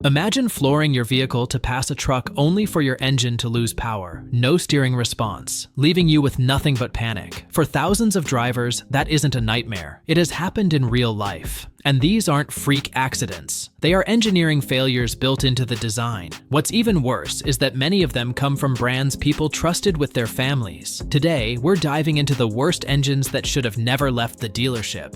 Imagine flooring your vehicle to pass a truck only for your engine to lose power, no steering response, leaving you with nothing but panic. For thousands of drivers, that isn't a nightmare. It has happened in real life. And these aren't freak accidents. They are engineering failures built into the design. What's even worse is that many of them come from brands people trusted with their families. Today, we're diving into the worst engines that should have never left the dealership.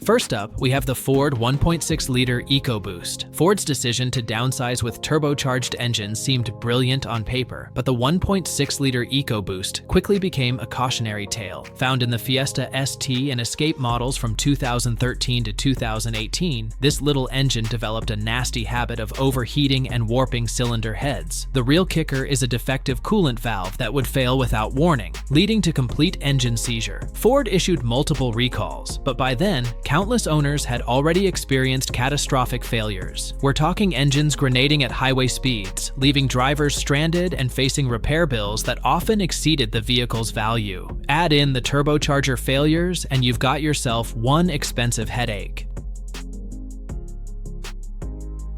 First up, we have the Ford 1.6-liter EcoBoost. Ford's decision to downsize with turbocharged engines seemed brilliant on paper, but the 1.6-liter EcoBoost quickly became a cautionary tale. Found in the Fiesta ST and Escape models from 2013 to 2018, this little engine developed a nasty habit of overheating and warping cylinder heads. The real kicker is a defective coolant valve that would fail without warning, leading to complete engine seizure. Ford issued multiple recalls, but by then, countless owners had already experienced catastrophic failures. We're talking engines grenading at highway speeds, leaving drivers stranded and facing repair bills that often exceeded the vehicle's value. Add in the turbocharger failures, and you've got yourself one expensive headache.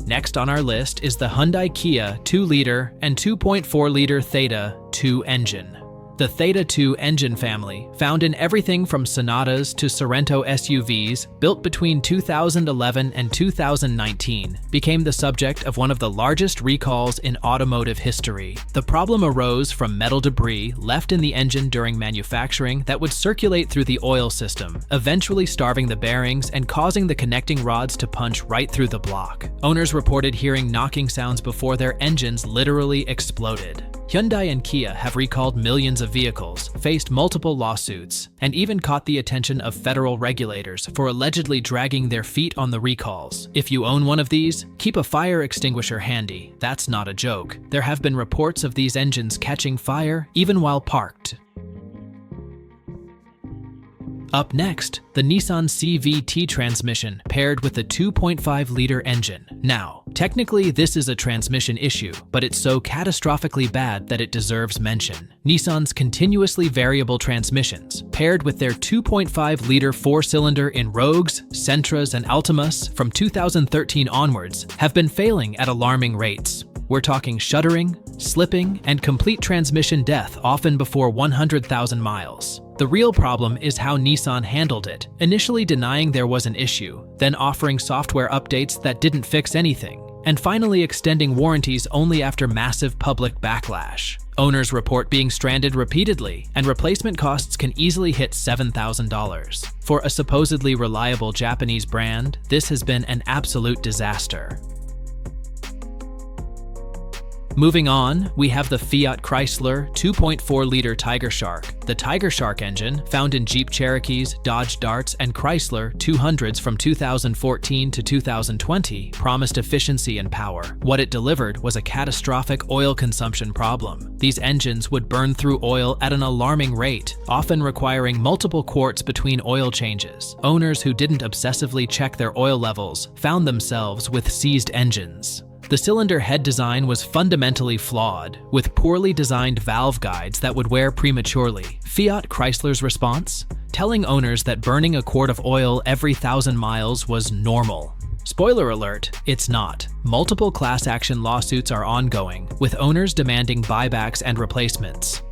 Next on our list is the Hyundai Kia 2-liter and 2.4-liter Theta 2 engine. The Theta 2 engine family, found in everything from Sonatas to Sorento SUVs, built between 2011 and 2019, became the subject of one of the largest recalls in automotive history. The problem arose from metal debris left in the engine during manufacturing that would circulate through the oil system, eventually starving the bearings and causing the connecting rods to punch right through the block. Owners reported hearing knocking sounds before their engines literally exploded. Hyundai and Kia have recalled millions of vehicles, faced multiple lawsuits, and even caught the attention of federal regulators for allegedly dragging their feet on the recalls. If you own one of these, keep a fire extinguisher handy. That's not a joke. There have been reports of these engines catching fire even while parked. Up next, the Nissan CVT transmission paired with the 2.5-liter engine. Now, technically this is a transmission issue, but it's so catastrophically bad that it deserves mention. Nissan's continuously variable transmissions, paired with their 2.5-liter 4-cylinder in Rogues, Sentras, and Altimas from 2013 onwards, have been failing at alarming rates. We're talking shuddering, slipping, and complete transmission death often before 100,000 miles. The real problem is how Nissan handled it, initially denying there was an issue, then offering software updates that didn't fix anything, and finally extending warranties only after massive public backlash. Owners report being stranded repeatedly, and replacement costs can easily hit $7,000. For a supposedly reliable Japanese brand, this has been an absolute disaster. Moving on, we have the Fiat Chrysler 2.4-liter Tiger Shark. The Tiger Shark engine, found in Jeep Cherokees, Dodge Darts, and Chrysler 200s from 2014 to 2020, promised efficiency and power. What it delivered was a catastrophic oil consumption problem. These engines would burn through oil at an alarming rate, often requiring multiple quarts between oil changes. Owners who didn't obsessively check their oil levels found themselves with seized engines. The cylinder head design was fundamentally flawed, with poorly designed valve guides that would wear prematurely. Fiat Chrysler's response? Telling owners that burning a quart of oil every 1,000 miles was normal. Spoiler alert, it's not. Multiple class action lawsuits are ongoing, with owners demanding buybacks and replacements.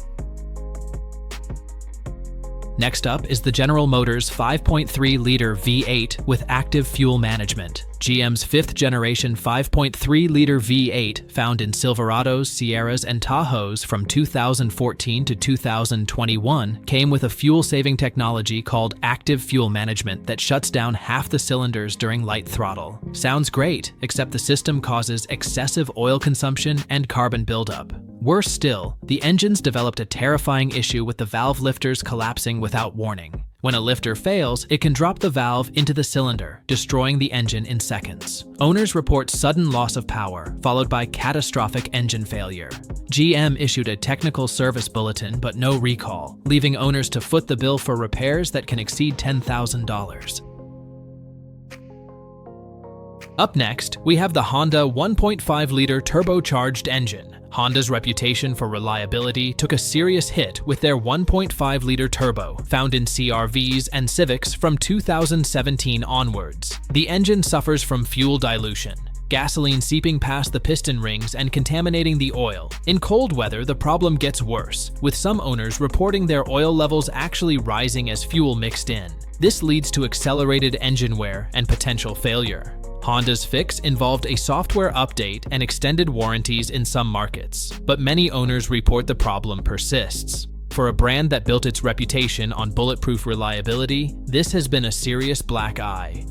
Next up is the General Motors 5.3-liter V8 with active fuel management. GM's 5th-generation 5.3-liter V8, found in Silverados, Sierras, and Tahoes from 2014 to 2021, came with a fuel-saving technology called active fuel management that shuts down half the cylinders during light throttle. Sounds great, except the system causes excessive oil consumption and carbon buildup. Worse still, the engines developed a terrifying issue with the valve lifters collapsing without warning. When a lifter fails, it can drop the valve into the cylinder, destroying the engine in seconds. Owners report sudden loss of power, followed by catastrophic engine failure. GM issued a technical service bulletin but no recall, leaving owners to foot the bill for repairs that can exceed $10,000. Up next, we have the Honda 1.5-liter turbocharged engine. Honda's reputation for reliability took a serious hit with their 1.5-liter turbo, found in CR-Vs and Civics from 2017 onwards. The engine suffers from fuel dilution, gasoline seeping past the piston rings and contaminating the oil. In cold weather, the problem gets worse, with some owners reporting their oil levels actually rising as fuel mixed in. This leads to accelerated engine wear and potential failure. Honda's fix involved a software update and extended warranties in some markets, but many owners report the problem persists. For a brand that built its reputation on bulletproof reliability, this has been a serious black eye.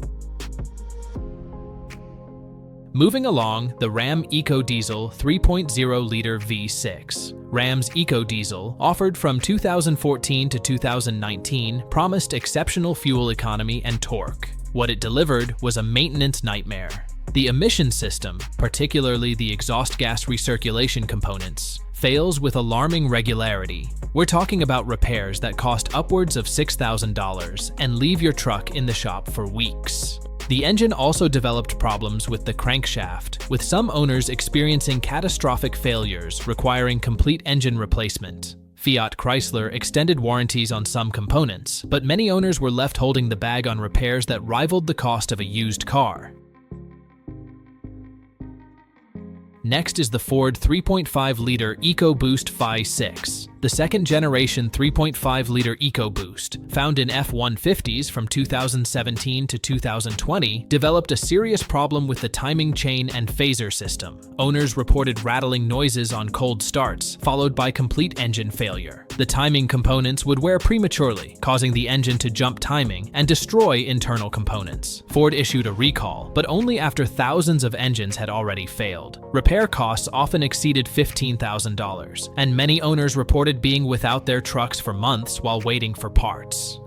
Moving along, the Ram EcoDiesel 3.0-liter V6. Ram's EcoDiesel, offered from 2014 to 2019, promised exceptional fuel economy and torque. What it delivered was a maintenance nightmare. The emission system, particularly the exhaust gas recirculation components, fails with alarming regularity. We're talking about repairs that cost upwards of $6,000 and leave your truck in the shop for weeks. The engine also developed problems with the crankshaft, with some owners experiencing catastrophic failures requiring complete engine replacement. Fiat Chrysler extended warranties on some components, but many owners were left holding the bag on repairs that rivaled the cost of a used car. Next is the Ford 3.5-liter EcoBoost Phi 6. The second-generation 3.5-liter EcoBoost, found in F-150s from 2017 to 2020, developed a serious problem with the timing chain and phaser system. Owners reported rattling noises on cold starts, followed by complete engine failure. The timing components would wear prematurely, causing the engine to jump timing and destroy internal components. Ford issued a recall, but only after thousands of engines had already failed. Repair costs often exceeded $15,000, and many owners reported being without their trucks for months while waiting for parts.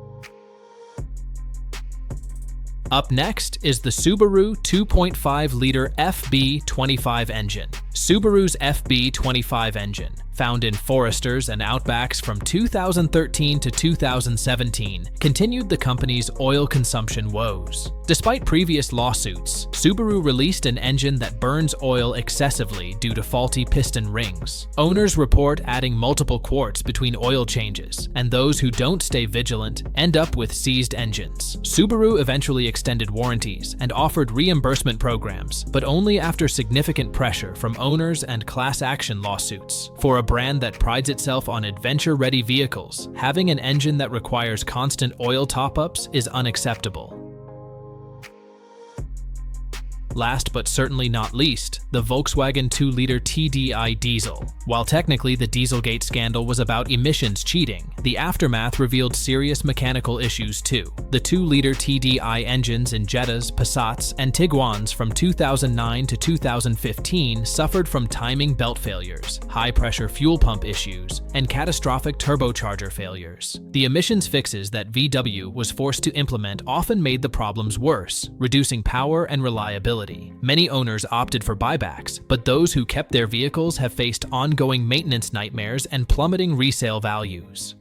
Up next is the Subaru 2.5-liter FB25 engine. Subaru's FB25 engine, found in Foresters and Outbacks from 2013 to 2017, continued the company's oil consumption woes. Despite previous lawsuits, Subaru released an engine that burns oil excessively due to faulty piston rings. Owners report adding multiple quarts between oil changes, and those who don't stay vigilant end up with seized engines. Subaru eventually extended warranties and offered reimbursement programs, but only after significant pressure from owners and class action lawsuits. For a brand that prides itself on adventure-ready vehicles, having an engine that requires constant oil top-ups is unacceptable. Last but certainly not least, the Volkswagen 2-liter TDI diesel. While technically the Dieselgate scandal was about emissions cheating, the aftermath revealed serious mechanical issues too. The 2-liter TDI engines in Jettas, Passats, and Tiguans from 2009 to 2015 suffered from timing belt failures, high-pressure fuel pump issues, and catastrophic turbocharger failures. The emissions fixes that VW was forced to implement often made the problems worse, reducing power and reliability. Many owners opted for buybacks, but those who kept their vehicles have faced ongoing maintenance nightmares and plummeting resale values.